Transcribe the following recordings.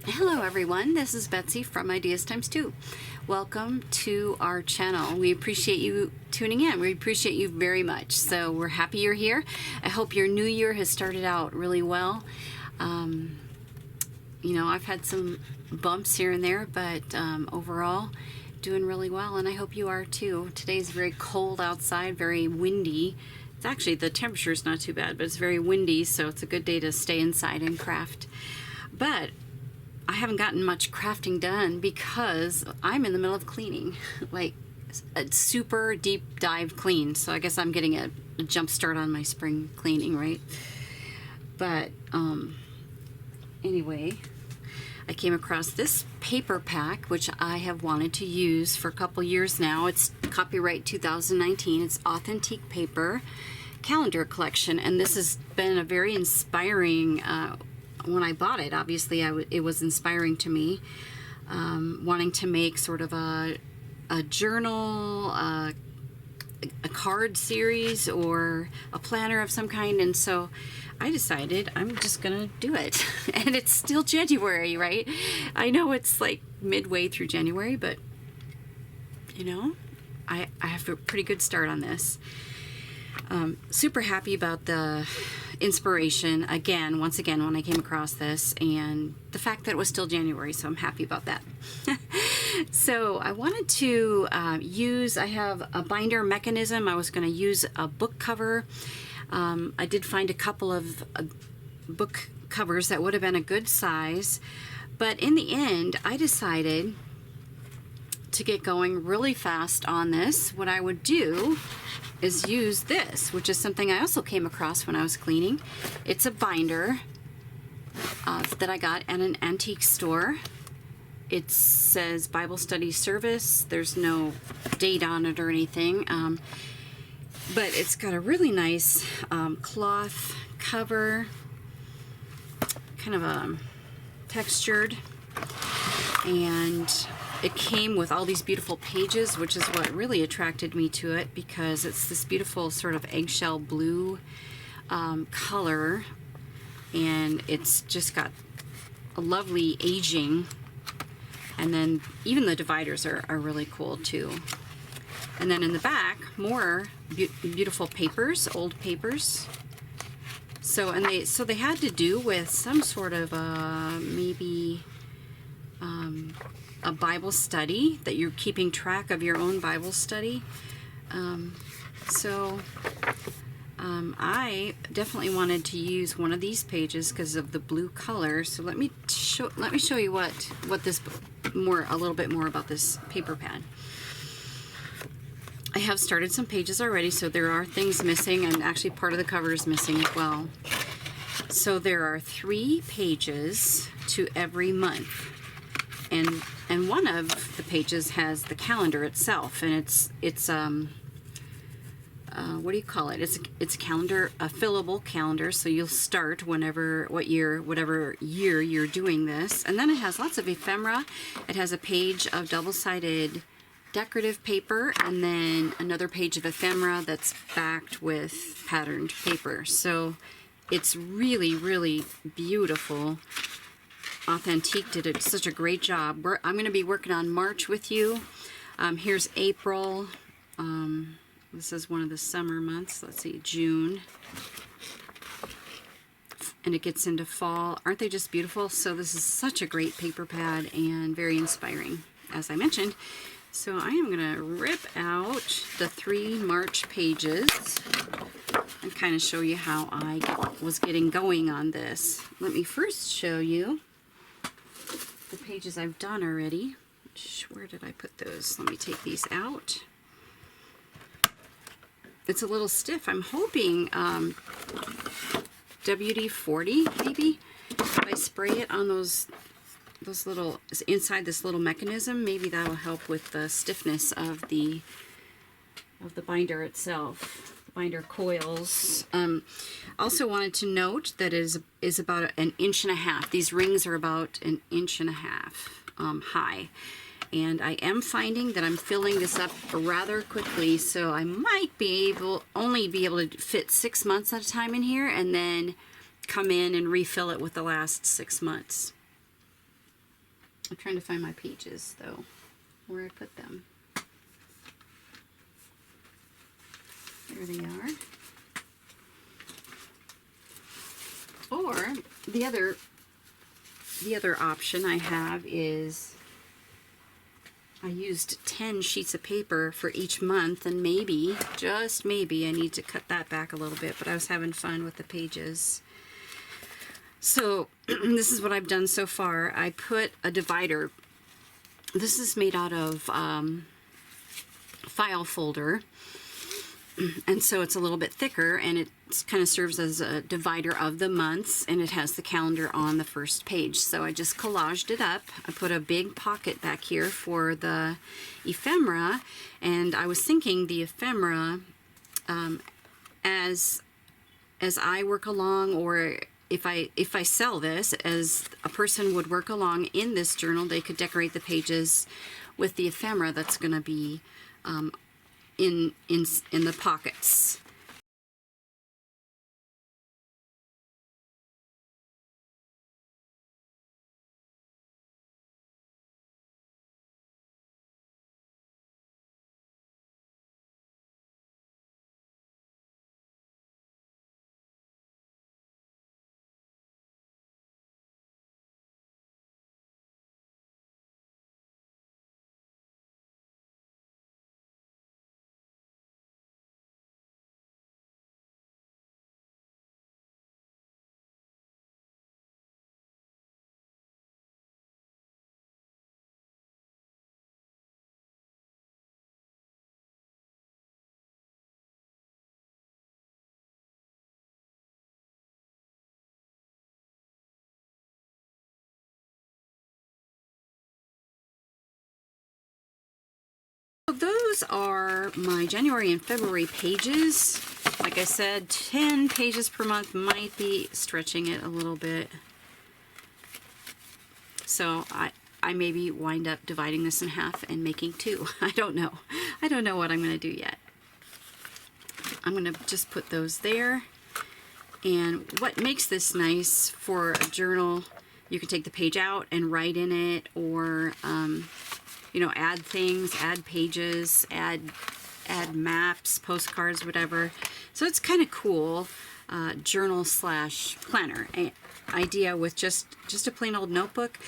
Hello everyone, this is Betsy from Ideas Times 2. Welcome to our channel. We appreciate you tuning in. We appreciate you very much. So we're happy you're here. I hope your new year has started out really well. I've had some bumps here and there, but overall doing really well, and I hope you are too. Today's very cold outside, very windy. It's actually, the temperature is not too bad, but it's very windy, so it's a good day to stay inside and craft. But I haven't gotten much crafting done because I'm in the middle of cleaning, like a super deep dive clean. So I guess I'm getting a jump start on my spring cleaning, right? But anyway, I came across this paper pack, which I have wanted to use for a couple years now. It's copyright 2019. It's authentic paper calendar collection, and this has been a very inspiring when I bought it. Obviously it was inspiring to me, wanting to make sort of a journal, a card series, or a planner of some kind, and so I decided I'm just gonna do it. And it's still January, right? I know it's like midway through January, but I have a pretty good start on this. Super happy about the inspiration once again when I came across this, and the fact that it was still January, so I'm happy about that. So I wanted to I have a binder mechanism. I was going to use a book cover. I did find a couple of book covers that would have been a good size, but in the end I decided to get going really fast on this. What I would do is use this, which is something I also came across when I was cleaning. It's a binder that I got at an antique store. It says Bible Study Service. There's no date on it or anything, but it's got a really nice cloth cover, kind of a textured, and it came with all these beautiful pages, which is what really attracted me to it, because it's this beautiful sort of eggshell blue color, and it's just got a lovely aging, and then even the dividers are really cool too. And then in the back, more beautiful papers, old papers. So they had to do with some sort of maybe a Bible study, that you're keeping track of your own Bible study. I definitely wanted to use one of these pages because of the blue color. So let me show you what this a little bit more about this paper pad. I have started some pages already, so there are things missing, and actually part of the cover is missing as well. So there are 3 pages to every month, and one of the pages has the calendar itself, and it's what do you call it? It's a calendar, a fillable calendar. So you'll start whatever year you're doing this, and then it has lots of ephemera. It has a page of double-sided decorative paper, and then another page of ephemera that's backed with patterned paper. So it's really, really beautiful. Authentique did such a great job. I'm going to be working on March with you. Here's April. This is one of the summer months. Let's see, June. And it gets into fall. Aren't they just beautiful? So this is such a great paper pad and very inspiring, as I mentioned. So I am going to rip out the 3 March pages and kind of show you how I was getting going on this. Let me first show you the pages I've done already. Where did I put those? Let me take these out. It's a little stiff. I'm hoping WD-40 maybe. If I spray it on those little, inside this little mechanism, maybe that'll help with the stiffness of the binder itself, the binder coils. Also wanted to note that it is about 1.5 inches. These rings are about 1.5 inches high, and I am finding that I'm filling this up rather quickly, so I might only be able to fit 6 months at a time in here, and then come in and refill it with the last 6 months. I'm trying to find my pages though, where I put them. There they are. Or the other option I have is I used 10 sheets of paper for each month, and maybe, just maybe, I need to cut that back a little bit, but I was having fun with the pages. So this is what I've done so far. I put a divider. This is made out of file folder, and so it's a little bit thicker, and it kind of serves as a divider of the months, and it has the calendar on the first page. So I just collaged it up. I put a big pocket back here for the ephemera, and I was thinking the ephemera as I work along, or if I sell this, as a person would work along in this journal, they could decorate the pages with the ephemera that's going to be in the pockets. So those are my January and February pages. Like I said, 10 pages per month, might be stretching it a little bit. So I maybe wind up dividing this in half and making 2. I don't know. I don't know what I'm going to do yet. I'm going to just put those there. And what makes this nice for a journal, you can take the page out and write in it, or you know, add things, add pages, add maps, postcards, whatever. So it's kind of cool, journal slash planner idea with just a plain old notebook.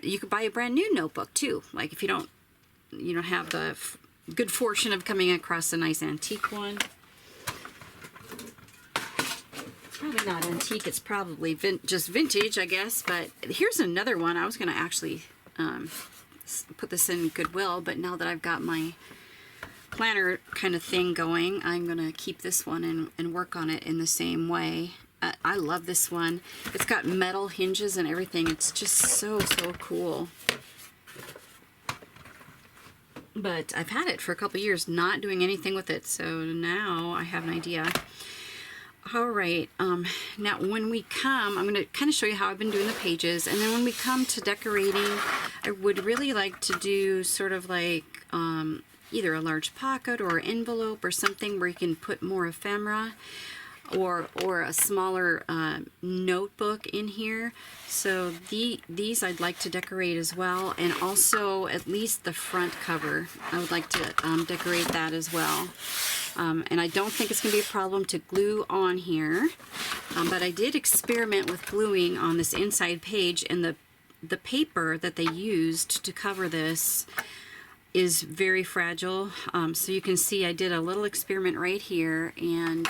You could buy a brand new notebook too. Like if you don't have the good fortune of coming across a nice antique one. Probably not antique, it's probably just vintage, I guess. But here's another one. I was going to actually put this in Goodwill, but now that I've got my planner kind of thing going, I'm going to keep this one and work on it in the same way. I love this one. It's got metal hinges and everything. It's just so cool. But I've had it for a couple years, not doing anything with it, so now I have an idea. All right, now when we come, I'm going to kind of show you how I've been doing the pages, and then when we come to decorating, I would really like to do sort of like either a large pocket or envelope or something where you can put more ephemera, or a smaller notebook in here. So these I'd like to decorate as well, and also at least the front cover. I would like to decorate that as well. And I don't think it's going to be a problem to glue on here, but I did experiment with gluing on this inside page, and the paper that they used to cover this is very fragile. So you can see I did a little experiment right here, and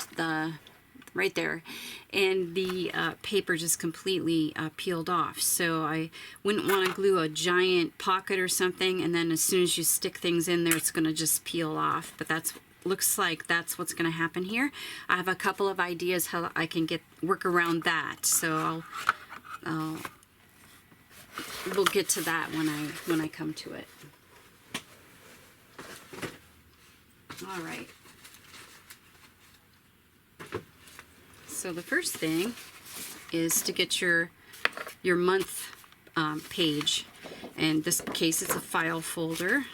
right there, and the paper just completely peeled off. So I wouldn't want to glue a giant pocket or something, and then as soon as you stick things in there, it's going to just peel off. But looks like that's what's going to happen here. I have a couple of ideas how I can work around that, so we'll get to that when I come to it. All right. So the first thing is to get your month page. In this case, it's a file folder,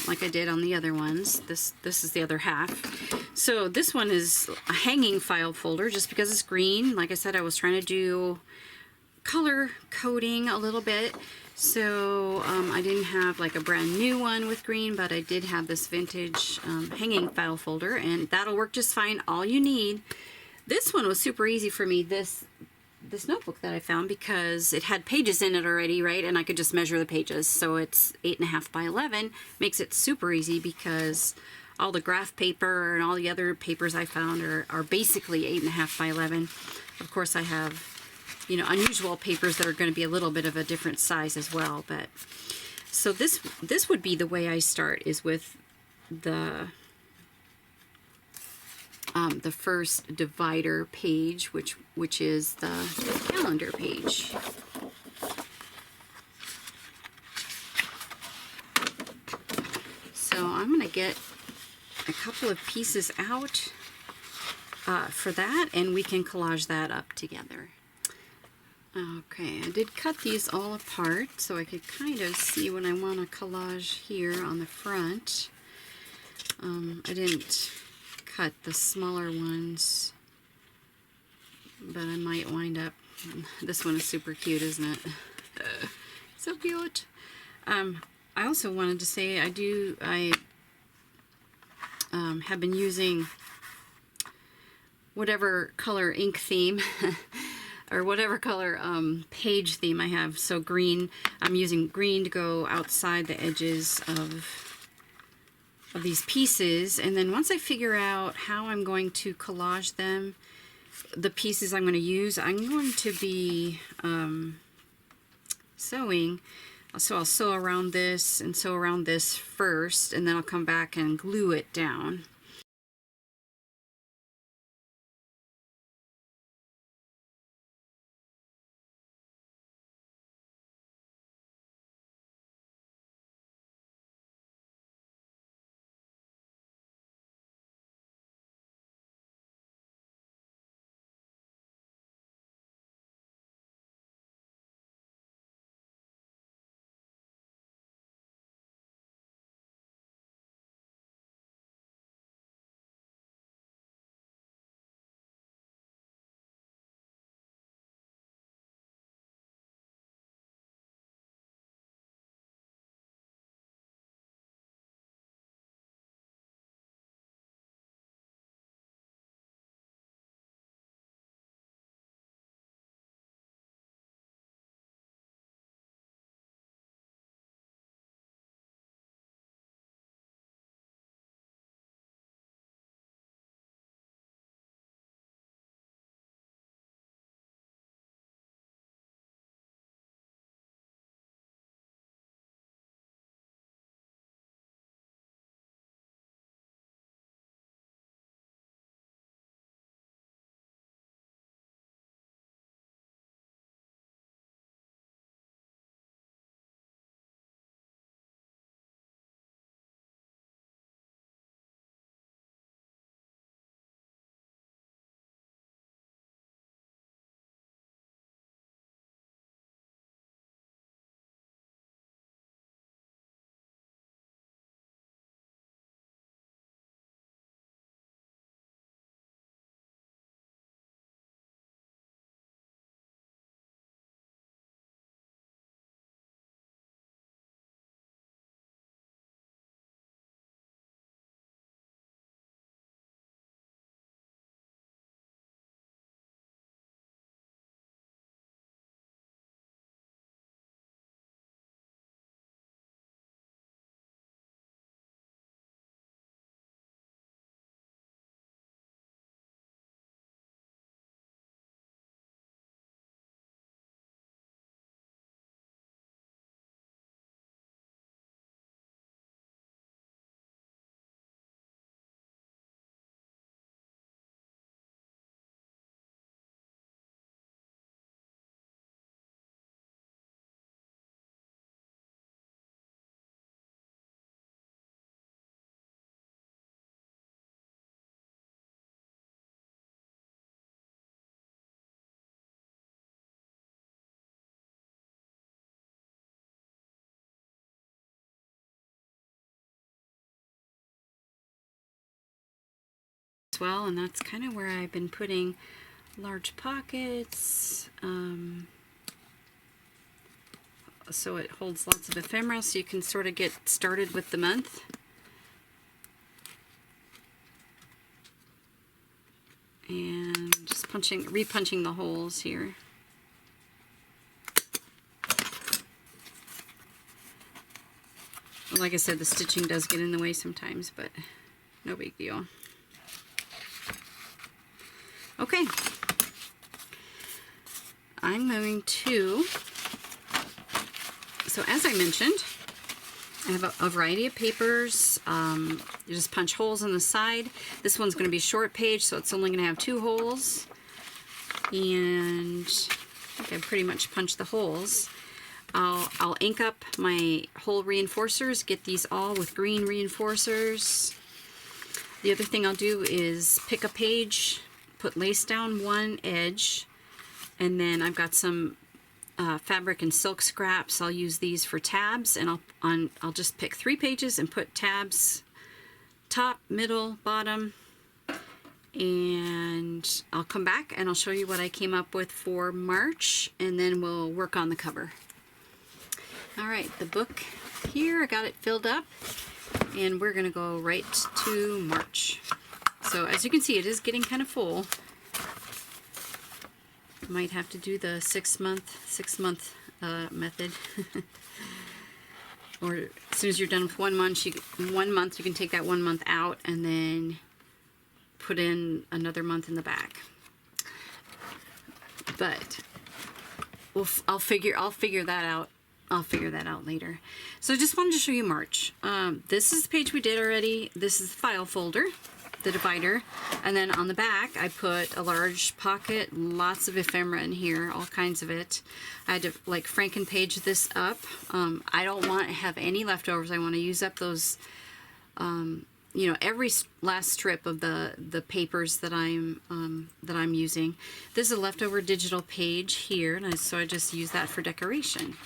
like I did on the other ones. This is the other half. So this one is a hanging file folder just because it's green. Like I said, I was trying to do color coding a little bit. So I didn't have like a brand new one with green, but I did have this vintage hanging file folder, and that'll work just fine. All you need. This one was super easy for me, this notebook that I found, because it had pages in it already, right? And I could just measure the pages. So it's 8.5 by 11, makes it super easy because all the graph paper and all the other papers I found are basically 8.5 by 11. Of course, I have, you know, unusual papers that are going to be a little bit of a different size as well. But so this would be the way I start, is with the first divider page, which is the calendar page. So I'm going to get a couple of pieces out for that, and we can collage that up together. Okay, I did cut these all apart so I could kind of see what I want to collage here on the front. I didn't cut the smaller ones, but I might wind up, this one is super cute, isn't it? So cute. I also wanted to say I have been using whatever color ink theme or whatever color page theme I have. So green, I'm using green to go outside the edges of these pieces, and then once I figure out how I'm going to collage them, the pieces I'm going to use, I'm going to be sewing. So I'll sew around this and sew around this first, and then I'll come back and glue it down. As well, and that's kind of where I've been putting large pockets, so it holds lots of ephemera, so you can sort of get started with the month. And just repunching the holes here. Like I said, the stitching does get in the way sometimes, but no big deal. Okay. I'm going to, so as I mentioned, I have a variety of papers. You just punch holes on the side. This one's going to be short page, so it's only going to have 2 holes. And I think I pretty much punched the holes. I'll ink up my hole reinforcers, get these all with green reinforcers. The other thing I'll do is pick a page, put lace down one edge, and then I've got some fabric and silk scraps. I'll use these for tabs, and I'll just pick 3 pages and put tabs top, middle, bottom, and I'll come back and I'll show you what I came up with for March, and then we'll work on the cover. All right, the book here, I got it filled up, and we're gonna go right to March. So as you can see, it is getting kind of full. Might have to do the 6 month method. Or as soon as you're done with 1 month, you can take that 1 month out and then put in another month in the back. But I'll figure that out. I'll figure that out later. So I just wanted to show you March. This is the page we did already. This is the file folder, the divider, and then on the back I put a large pocket, lots of ephemera in here, all kinds of it. I had to like Franken-page this up. I don't want to have any leftovers. I want to use up those, you know, every last strip of the papers that I'm using. This is a leftover digital page here, and so I just use that for decoration.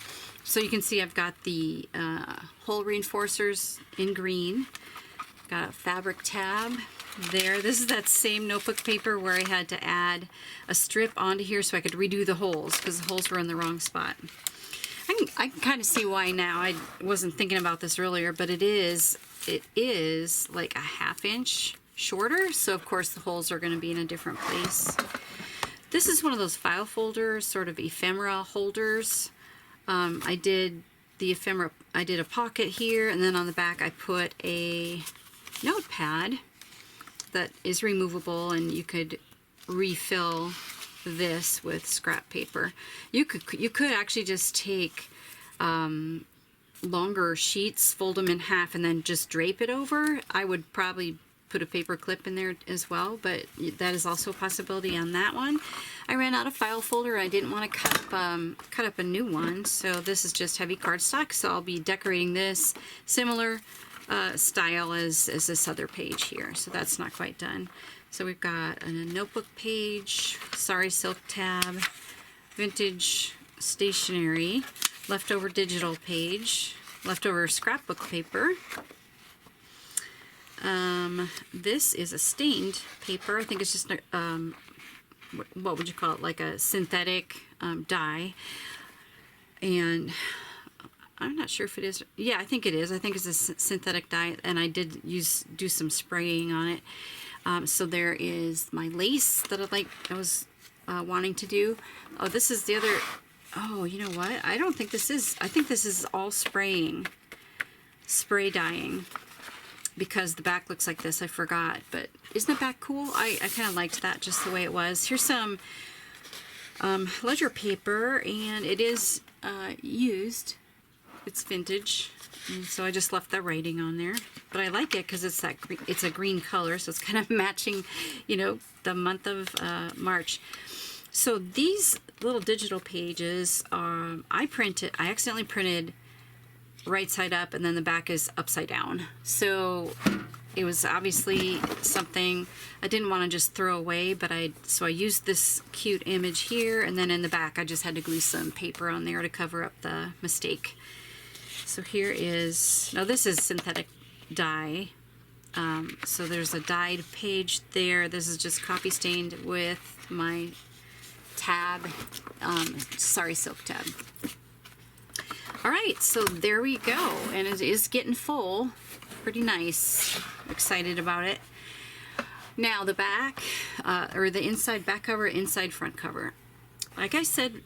So you can see I've got the hole reinforcers in green. Got a fabric tab there. This is that same notebook paper where I had to add a strip onto here so I could redo the holes because the holes were in the wrong spot. I can kind of see why now. I wasn't thinking about this earlier, but it is like a 1/2 inch shorter, so of course the holes are going to be in a different place. This is one of those file folders, sort of ephemera holders. I did the ephemera, I did a pocket here, and then on the back I put a notepad that is removable, and you could refill this with scrap paper. You could actually just take longer sheets, fold them in half, and then just drape it over. I would probably put a paper clip in there as well, but that is also a possibility on that one. I ran out of file folder. I didn't want to cut up a new one, so this is just heavy cardstock, so I'll be decorating this similar style as this other page here, so that's not quite done. So we've got a notebook page, sari silk tab, vintage stationery, leftover digital page, leftover scrapbook paper. This is a stained paper. I think it's just a, what would you call it, like a synthetic dye. And I'm not sure if it is. Yeah, I think it is. I think it's a synthetic dye, and I did do some spraying on it. So there is my lace that I was wanting to do. Oh, this is the other. Oh, you know what? I don't think this is. I think this is all spray dyeing, because the back looks like this. I forgot, but isn't the back cool? I kind of liked that just the way it was. Here's some ledger paper, and it is used. It's vintage, and so I just left the writing on there. But I like it because it's it's a green color, so it's kind of matching, you know, the month of March. So these little digital pages, I accidentally printed right side up, and then the back is upside down. So it was obviously something I didn't want to just throw away, but so I used this cute image here, and then in the back I just had to glue some paper on there to cover up the mistake. So here is, now this is synthetic dye. So there's a dyed page there. This is just copy stained with my tab, sari silk tab. All right, so there we go, and it is getting full. Pretty nice. Excited about it. Now the back, or the inside back cover, inside front cover. Like I said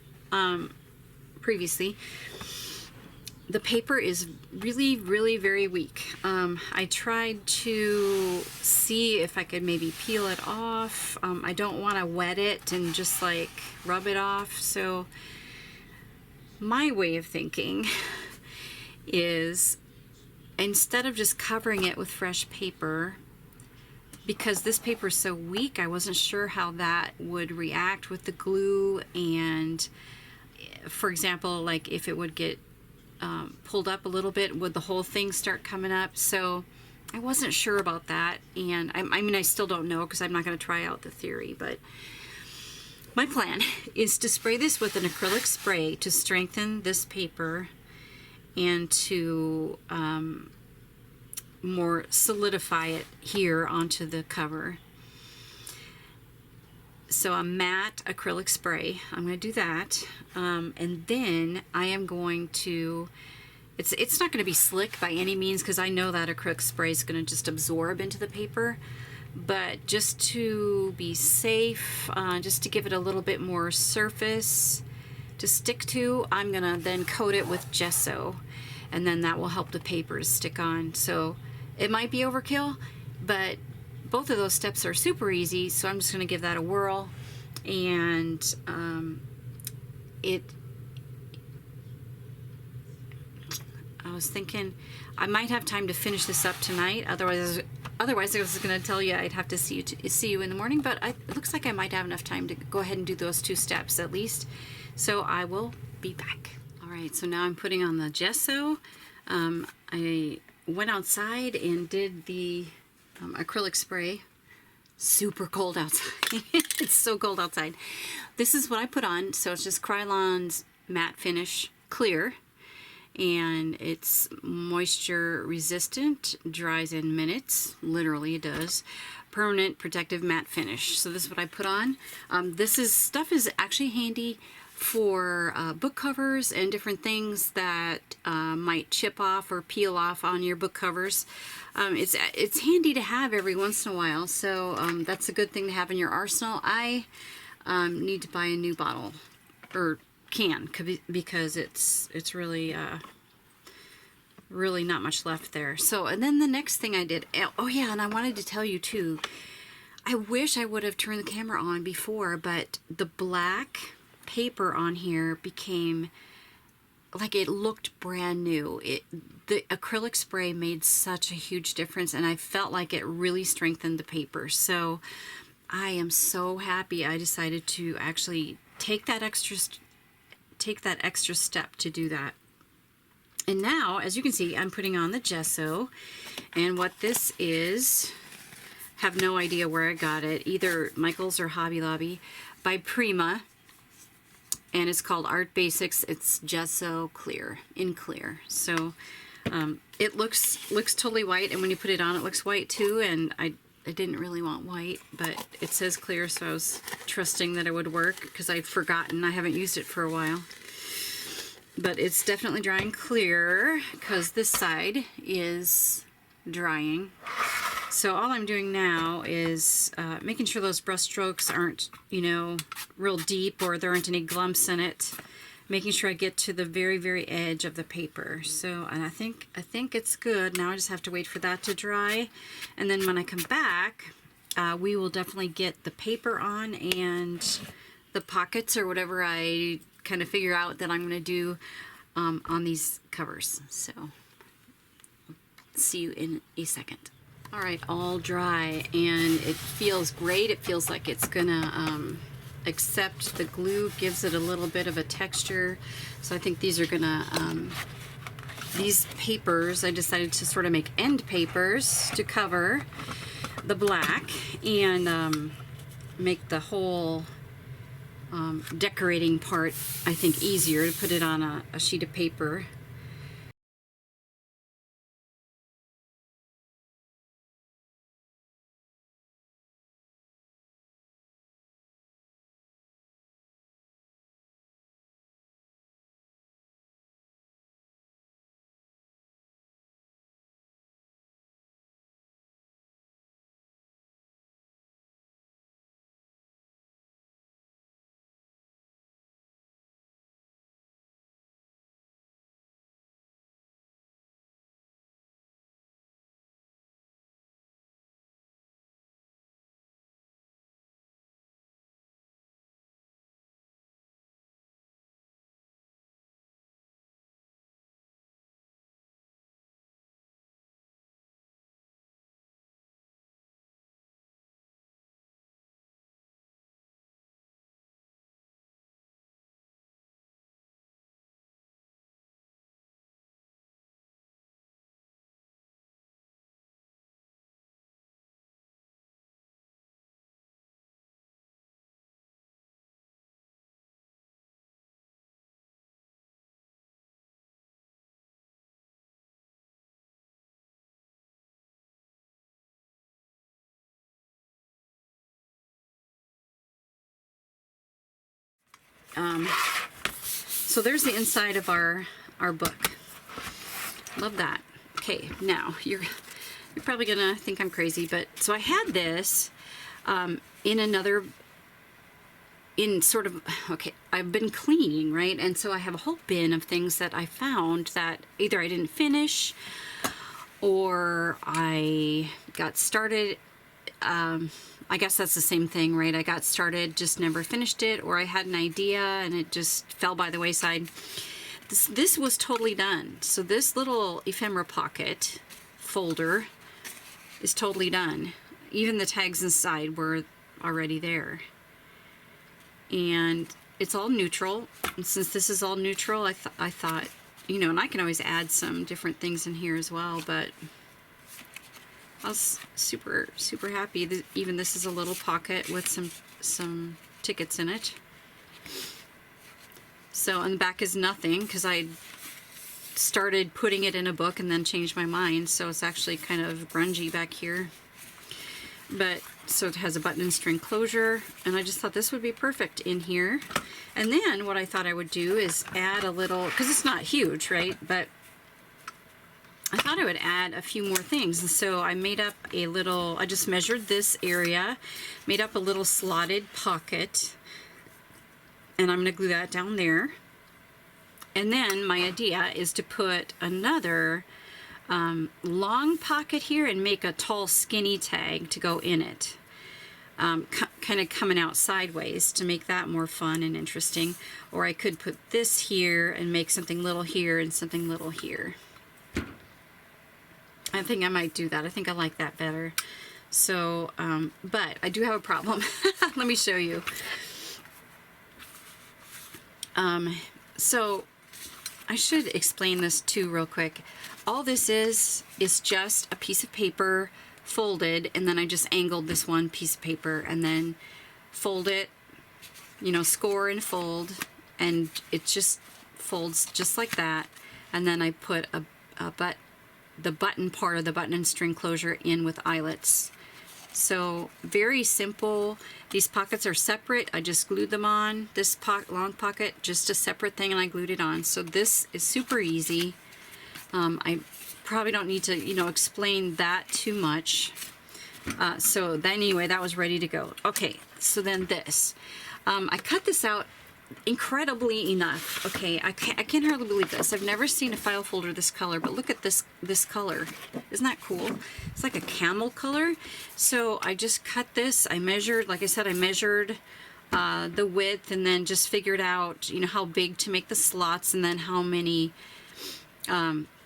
previously, the paper is really, really very weak. I tried to see if I could maybe peel it off. I don't want to wet it and just like rub it off. So my way of thinking is, instead of just covering it with fresh paper, because this paper is so weak, I wasn't sure how that would react with the glue, and for example, like if it would get pulled up a little bit, would the whole thing start coming up? So I wasn't sure about that, and I mean, I still don't know because I'm not going to try out the theory, but my plan is to spray this with an acrylic spray to strengthen this paper and to more solidify it here onto the cover. So a matte acrylic spray, I'm going to do that, and then I am going to, it's not going to be slick by any means because I know that acrylic spray is going to just absorb into the paper, but just to be safe, just to give it a little bit more surface to stick to, I'm going to then coat it with gesso, and then that will help the paper to stick on. So it might be overkill, but both of those steps are super easy, so I'm just going to give that a whirl. And I was thinking I might have time to finish this up tonight. Otherwise I was going to tell you I'd have to see you in the morning. But it looks like I might have enough time to go ahead and do those 2 steps at least. So I will be back. All right. So now I'm putting on the gesso. I went outside and did the acrylic spray. Super cold outside. It's so cold outside. This is what I put on. So it's just Krylon's matte finish clear, and it's moisture resistant, dries in minutes. Literally it does. Permanent protective matte finish. So this is what I put on. Stuff is actually handy for book covers and different things that might chip off or peel off on your book covers. It's handy to have every once in a while, so that's a good thing to have in your arsenal. I need to buy a new bottle or can because it's really really not much left there. So, and then the next thing I did, oh yeah, and I wanted to tell you too, I wish I would have turned the camera on before, but the black paper on here became like, it looked brand new. The acrylic spray made such a huge difference, and I felt like it really strengthened the paper. So I am so happy I decided to actually take that extra step to do that. And now, as you can see, I'm putting on the gesso, and what this is, have no idea where I got it, either Michael's or Hobby Lobby, by Prima, and it's called Art Basics. It's gesso clear, in clear. So it looks totally white, and when you put it on, it looks white too, and I didn't really want white, but it says clear, so I was trusting that it would work because I'd forgotten. I haven't used it for a while. But it's definitely drying clear because this side is drying. So all I'm doing now is making sure those brush strokes aren't, real deep, or there aren't any glumps in it. Making sure I get to the very, very edge of the paper. So, and I think it's good. Now I just have to wait for that to dry. And then when I come back, we will definitely get the paper on and the pockets or whatever I kind of figure out that I'm going to do on these covers. So see you in a second. All right, all dry, and it feels great. It feels like it's gonna accept the glue, gives it a little bit of a texture. So I think these are gonna, these papers, I decided to sort of make end papers to cover the black and make the whole decorating part, I think, easier to put it on a sheet of paper. So there's the inside of our book. Love that. Okay, now you're probably gonna think I'm crazy, but so I had this okay, I've been cleaning, right? And so I have a whole bin of things that I found that either I didn't finish or I got started. I guess that's the same thing, right? I got started, just never finished it, or I had an idea and it just fell by the wayside. This was totally done. So this little ephemera pocket folder is totally done. Even the tags inside were already there. And it's all neutral. And since this is all neutral, I thought, you know, and I can always add some different things in here as well, but I was super, super happy that even this is a little pocket with some tickets in it. So on the back is nothing, because I started putting it in a book and then changed my mind, so it's actually kind of grungy back here. But so it has a button and string closure, and I just thought this would be perfect in here. And then what I thought I would do is add a little, because it's not huge, right? But I thought I would add a few more things. And so I made up a little, I just measured this area, made up a little slotted pocket, and I'm going to glue that down there. And then my idea is to put another long pocket here and make a tall skinny tag to go in it, kind of coming out sideways to make that more fun and interesting. Or I could put this here and make something little here and something little here. I think I might do that. I think I like that better. So, but I do have a problem. Let me show you. So I should explain this too real quick. All this is just a piece of paper folded, and then I just angled this one piece of paper and then fold it, you know, score and fold, and it just folds just like that. And then I put the button part of the button and string closure in with eyelets. So very simple. These pockets are separate. I just glued them on. This long pocket, just a separate thing, and I glued it on. So this is super easy. I probably don't need to, you know, explain that too much. So then anyway, that was ready to go. Okay, so then this. I cut this out incredibly enough. Okay, I can't hardly believe this. I've never seen a file folder this color, but look at this color. Isn't that cool? It's like a camel color. So I just cut this. I measured, like I said, I measured the width, and then just figured out, you know, how big to make the slots, and then how many,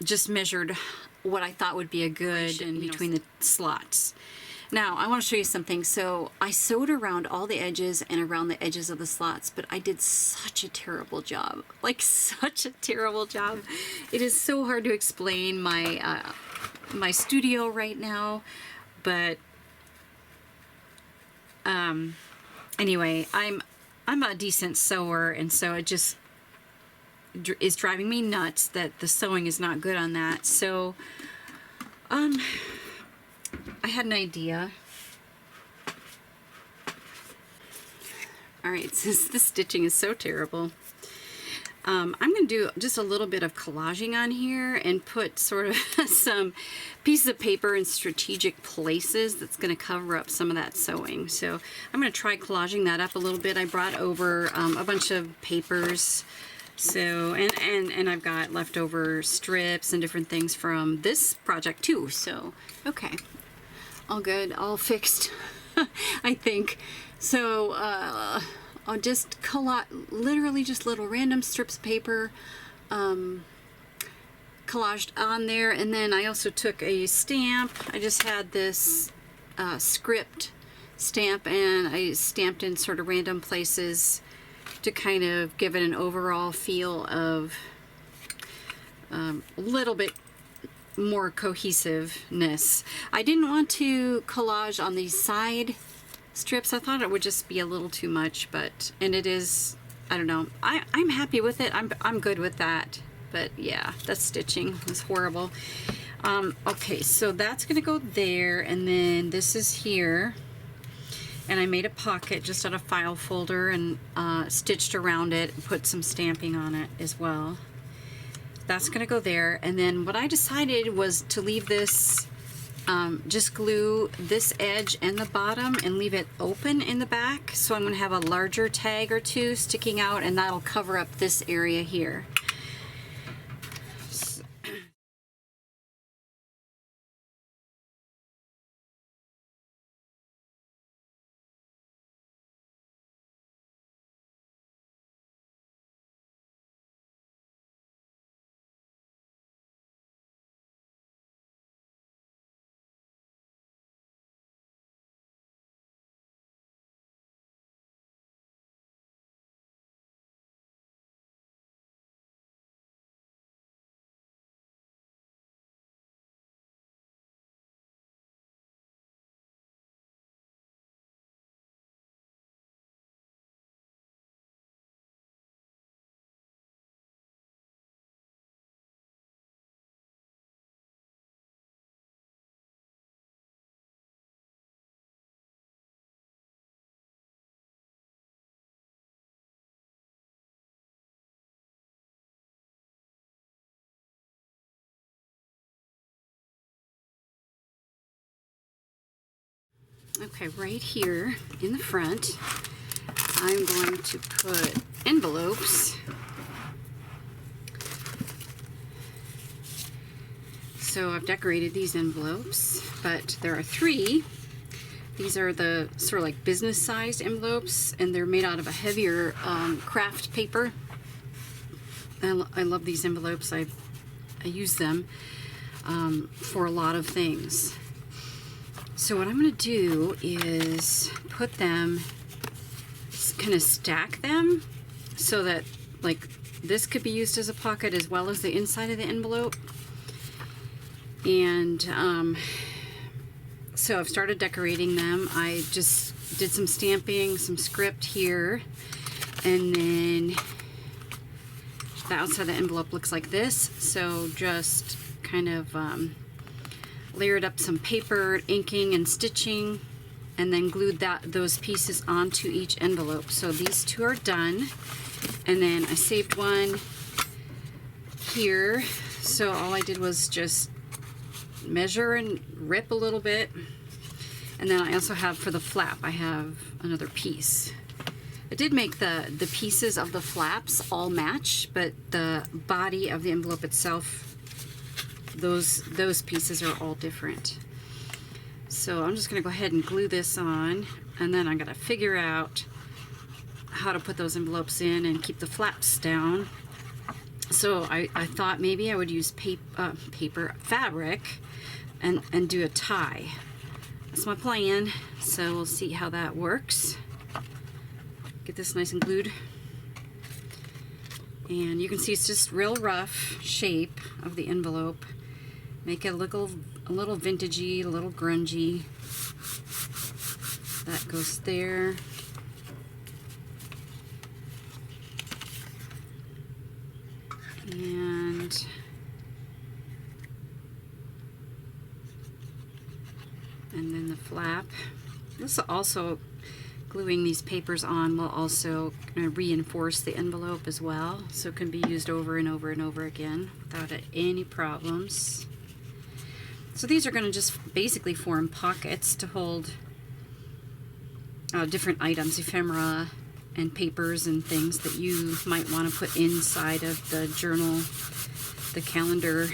just measured what I thought would be a good in between the slots. Now, I want to show you something. So I sewed around all the edges and around the edges of the slots, but I did such a terrible job. Like, such a terrible job. It is so hard to explain my my studio right now, but anyway, I'm a decent sewer, and so it just is driving me nuts that the sewing is not good on that. So I had an idea. Alright, since the stitching is so terrible, I'm going to do just a little bit of collaging on here and put sort of some pieces of paper in strategic places that's going to cover up some of that sewing. So I'm going to try collaging that up a little bit. I brought over a bunch of papers. So, and I've got leftover strips and different things from this project too. So, okay. All good, all fixed, I think. So, I'll just literally just little random strips of paper, collaged on there. And then I also took a stamp. I just had this script stamp, and I stamped in sort of random places to kind of give it an overall feel of a little bit more cohesiveness. I didn't want to collage on these side strips. I thought it would just be a little too much, and it is, I don't know. I'm happy with it. I'm good with that. But yeah, that stitching was horrible. Okay, so that's gonna go there, and then this is here. And I made a pocket just on a file folder and stitched around it and put some stamping on it as well. That's gonna go there. And then what I decided was to leave this, just glue this edge and the bottom and leave it open in the back. So I'm gonna have a larger tag or two sticking out, and that'll cover up this area here. Okay, right here in the front, I'm going to put envelopes. So I've decorated these envelopes, but there are 3. These are the sort of like business-sized envelopes, and they're made out of a heavier craft paper. I love these envelopes. I use them for a lot of things. So what I'm going to do is put them, kind of stack them so that like this could be used as a pocket as well as the inside of the envelope. And so I've started decorating them. I just did some stamping, some script here, and then the outside of the envelope looks like this. So just kind of layered up some paper, inking and stitching, and then glued those pieces onto each envelope. So these 2 are done, and then I saved one here. So all I did was just measure and rip a little bit, and then I also have for the flap, I have another piece. I did make the pieces of the flaps all match, but the body of the envelope itself, those pieces are all different. So I'm just going to go ahead and glue this on, and then I'm going to figure out how to put those envelopes in and keep the flaps down. So I thought maybe I would use fabric and do a tie. That's my plan. So we'll see how that works. Get this nice and glued. And you can see it's just real rough shape of the envelope. Make it look a little vintagey, a little grungy. That goes there. And then the flap. This also, gluing these papers on will also reinforce the envelope as well, so it can be used over and over and over again without any problems. So these are going to just basically form pockets to hold different items, ephemera and papers and things that you might want to put inside of the journal, the calendar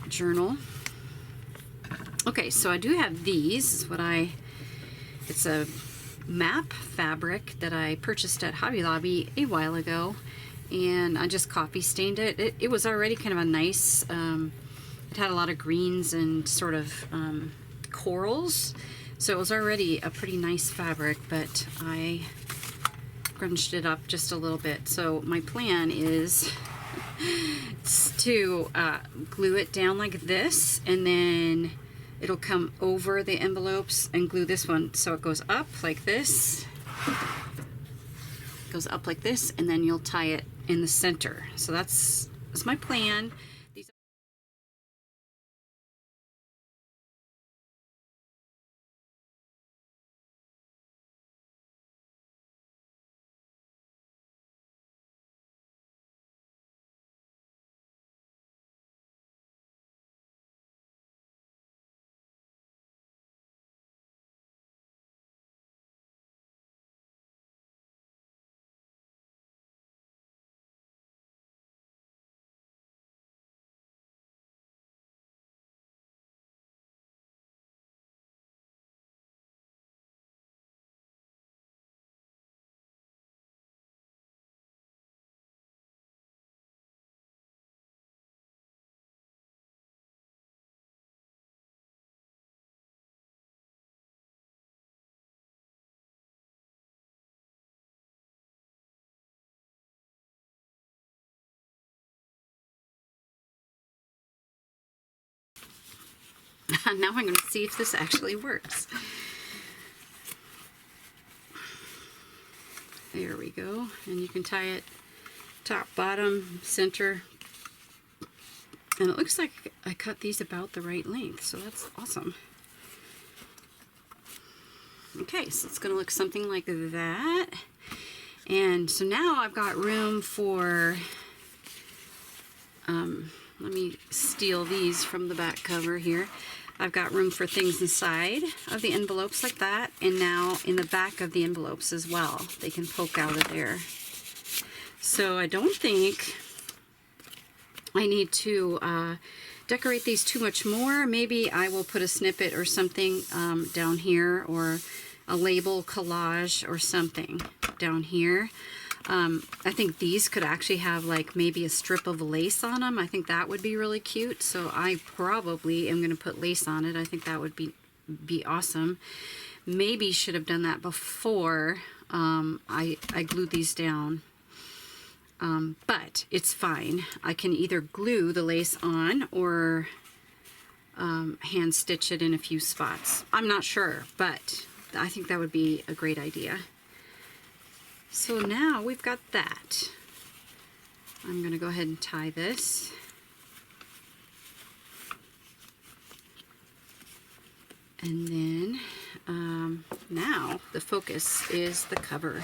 journal. Okay, so I do have these. It's a map fabric that I purchased at Hobby Lobby a while ago, and I just coffee stained it. It was already kind of a nice, it had a lot of greens and sort of corals, so it was already a pretty nice fabric, but I scrunched it up just a little bit. So my plan is to glue it down like this, and then it'll come over the envelopes, and glue this one so it goes up like this. Goes up like this, and then you'll tie it in the center. So that's my plan. Now I'm going to see if this actually works. There we go. And you can tie it top, bottom, center. And it looks like I cut these about the right length, so that's awesome. Okay, so it's going to look something like that. And so now I've got room for, let me steal these from the back cover here. I've got room for things inside of the envelopes like that, and now in the back of the envelopes as well. They can poke out of there. So I don't think I need to decorate these too much more. Maybe I will put a snippet or something down here, or a label collage or something down here. I think these could actually have like maybe a strip of lace on them. I think that would be really cute. So I probably am going to put lace on it. I think that would be awesome. Maybe should have done that before I glued these down. But it's fine. I can either glue the lace on or hand stitch it in a few spots. I'm not sure, but I think that would be a great idea. So now we've got that. I'm going to go ahead and tie this. And then now the focus is the cover.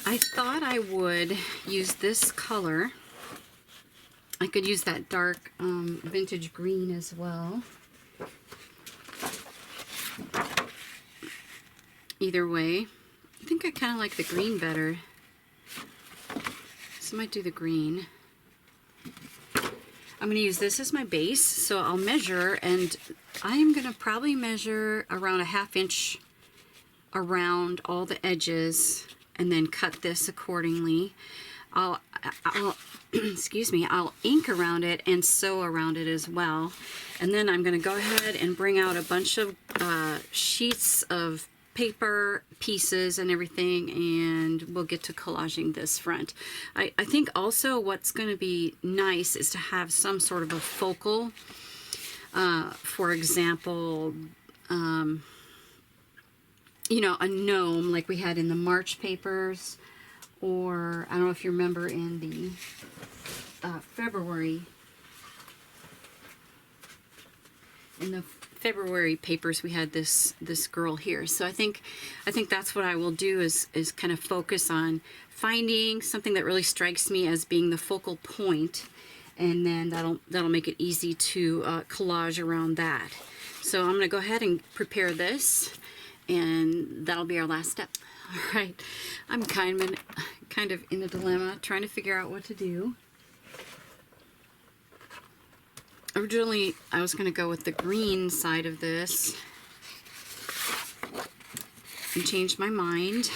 I thought I would use this color. I could use that dark vintage green as well. Either way, I think I kind of like the green better. So I might do the green. I'm going to use this as my base, so I'll measure, and I am going to probably measure around a 1/2 inch around all the edges, and then cut this accordingly. I'll excuse me, I'll ink around it and sew around it as well. And then I'm going to go ahead and bring out a bunch of sheets of paper pieces and everything, and we'll get to collaging this front. I think also what's going to be nice is to have some sort of a focal, for example, you know, a gnome like we had in the March papers, or I don't know if you remember in the February papers we had this girl here. So I think that's what I will do, is kind of focus on finding something that really strikes me as being the focal point, and then that'll make it easy to collage around that. So I'm going to go ahead and prepare this, and that'll be our last step. All right, I'm kind of in a dilemma, trying to figure out what to do. Originally, I was going to go with the green side of this, and changed my mind.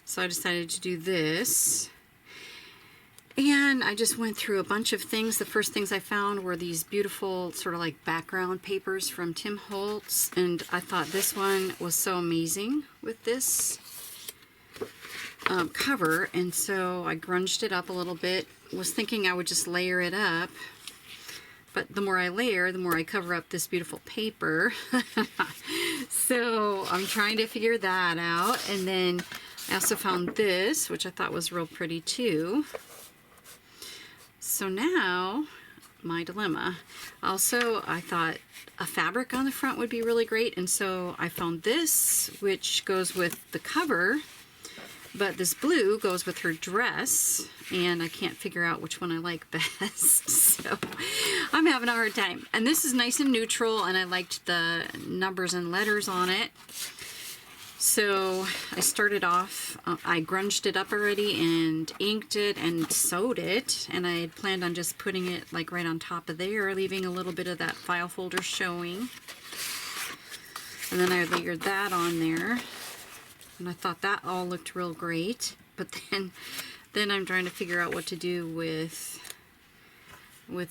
So I decided to do this. And I just went through a bunch of things. The first things I found were these beautiful sort of like background papers from Tim Holtz, and I thought this one was so amazing with this cover, and so I grunged it up a little bit. Was thinking I would just layer it up, but the more I layer, the more I cover up this beautiful paper. So I'm trying to figure that out. And then I also found this, which I thought was real pretty too. So now, my dilemma. Also, I thought a fabric on the front would be really great, and so I found this, which goes with the cover, but this blue goes with her dress, and I can't figure out which one I like best. So I'm having a hard time. And this is nice and neutral, and I liked the numbers and letters on it. So I started off, I grunged it up already and inked it and sewed it, and I had planned on just putting it like right on top of there, leaving a little bit of that file folder showing. And then I layered that on there, and I thought that all looked real great. But then I'm trying to figure out what to do with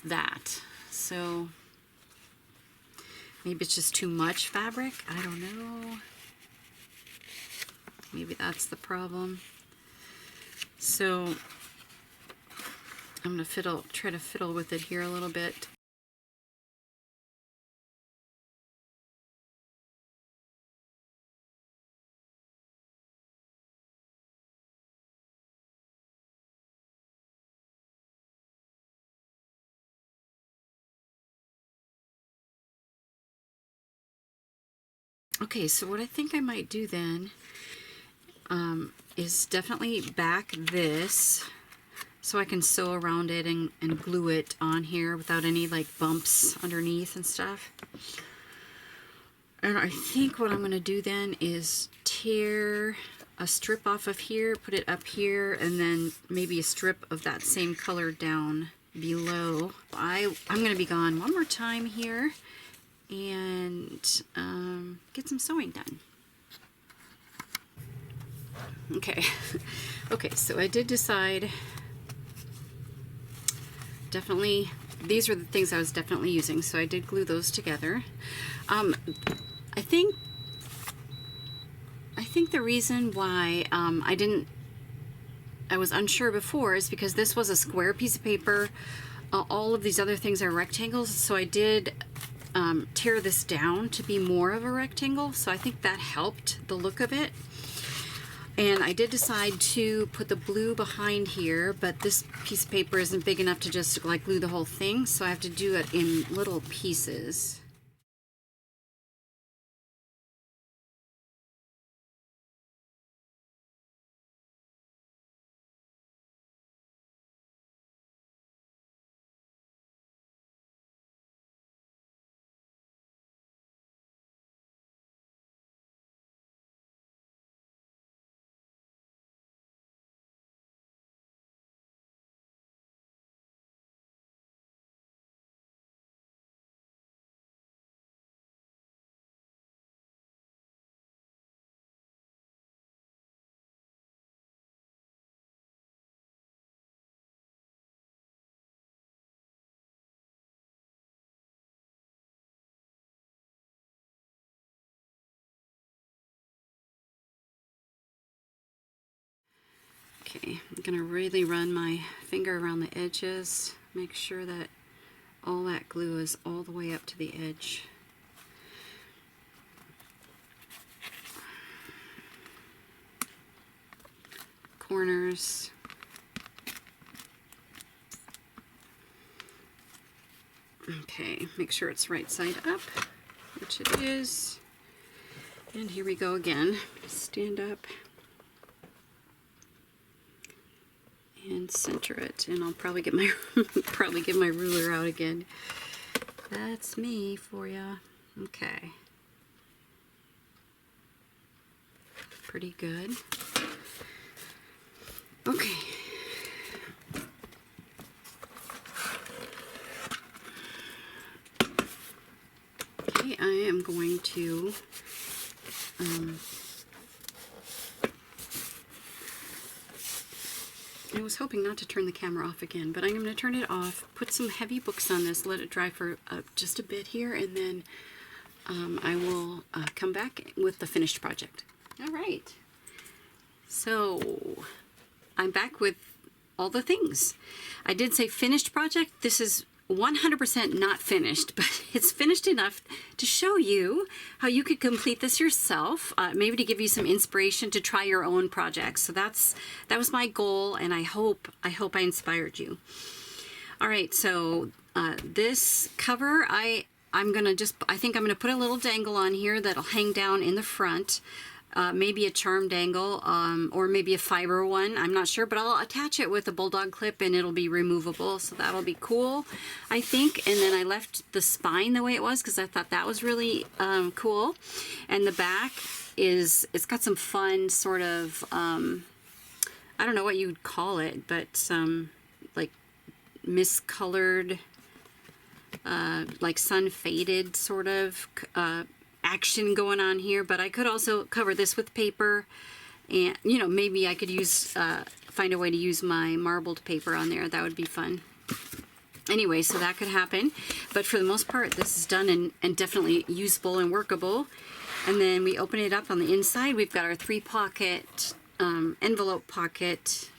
that. So maybe it's just too much fabric, I don't know. Maybe that's the problem. So I'm going to try to fiddle with it here a little bit. Okay, so what I think I might do then is definitely back this so I can sew around it and glue it on here without any like bumps underneath and stuff. And I think what I'm going to do then is tear a strip off of here, put it up here, and then maybe a strip of that same color down below. I'm going to be gone one more time here and get some sewing done. Okay, okay, so I did decide, definitely, these are the things I was definitely using, so I did glue those together. I think the reason why I was unsure before is because this was a square piece of paper. All of these other things are rectangles, so I did tear this down to be more of a rectangle, so I think that helped the look of it. And I did decide to put the blue behind here, but this piece of paper isn't big enough to just like glue the whole thing, so I have to do it in little pieces. Okay, I'm gonna really run my finger around the edges, make sure that all that glue is all the way up to the edge. Corners. Okay, make sure it's right side up, which it is. And here we go again. Stand up and center it, and I'll probably get my ruler out again. That's me for ya. Okay, pretty good. Okay. Okay, I am going to I was hoping not to turn the camera off again, but I'm going to turn it off, put some heavy books on this, let it dry for just a bit here, and then I will come back with the finished project. All right. So I'm back with all the things. I did say finished project. This is 100% not finished, but it's finished enough to show you how you could complete this yourself, maybe to give you some inspiration to try your own projects. So that was my goal, and I hope I inspired you. All right, so this cover, I think I'm gonna put a little dangle on here that'll hang down in the front. Maybe a charm dangle, or maybe a fiber one, I'm not sure, but I'll attach it with a bulldog clip and it'll be removable, so that'll be cool, I think. And then I left the spine the way it was because I thought that was really cool. And the back it's got some fun sort of, I don't know what you would call it, but some like miscolored, like sun faded sort of action going on here, but I could also cover this with paper, and maybe I could use find a way to use my marbled paper on there. That would be fun. Anyway, so that could happen, but for the most part this is done and definitely usable and workable. And then we open it up on the inside. We've got our 3-pocket envelope pocket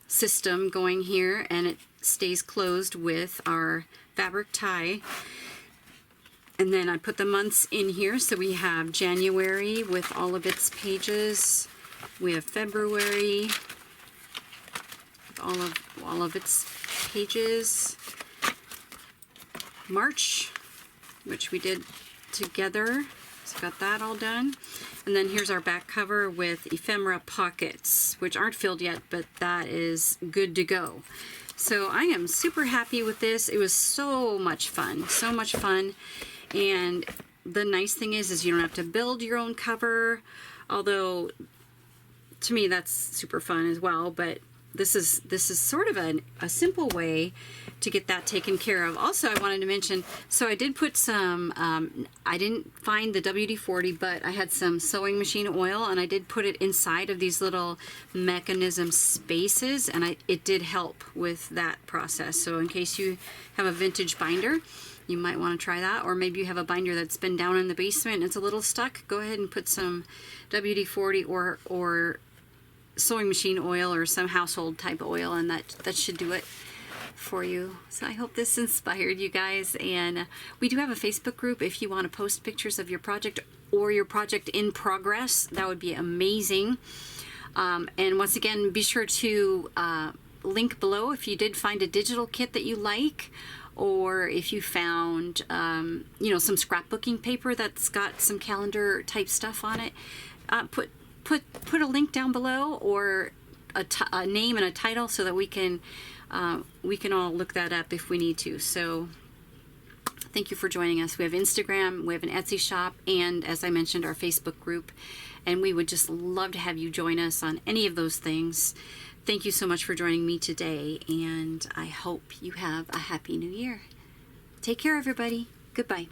system going here, and it stays closed with our fabric tie. And then I put the months in here, so we have January with all of its pages. We have February with all of its pages. March, which we did together, So got that all done. And then here's our back cover with ephemera pockets, which aren't filled yet, but that is good to go. So I am super happy with this. It was so much fun, so much fun. And the nice thing is you don't have to build your own cover, although to me that's super fun as well. But this is sort of a simple way to get that taken care of. Also, I wanted to mention, so I did put some, I didn't find the WD-40, but I had some sewing machine oil, and I did put it inside of these little mechanism spaces, and it did help with that process. So in case you have a vintage binder, you might want to try that, or maybe you have a binder that's been down in the basement and it's a little stuck, go ahead and put some WD-40 or sewing machine oil or some household type oil, and that should do it for you. So I hope this inspired you guys, and we do have a Facebook group if you want to post pictures of your project or your project in progress. That would be amazing. And once again, be sure to link below if you did find a digital kit that you like, or if you found you know, some scrapbooking paper that's got some calendar type stuff on it. Put a link down below, or a name and a title, so that we can all look that up if we need to. So thank you for joining us. We have Instagram, we have an Etsy shop, and as I mentioned, our Facebook group, and we would just love to have you join us on any of those things. Thank you so much for joining me today, and I hope you have a happy new year. Take care, everybody. Goodbye.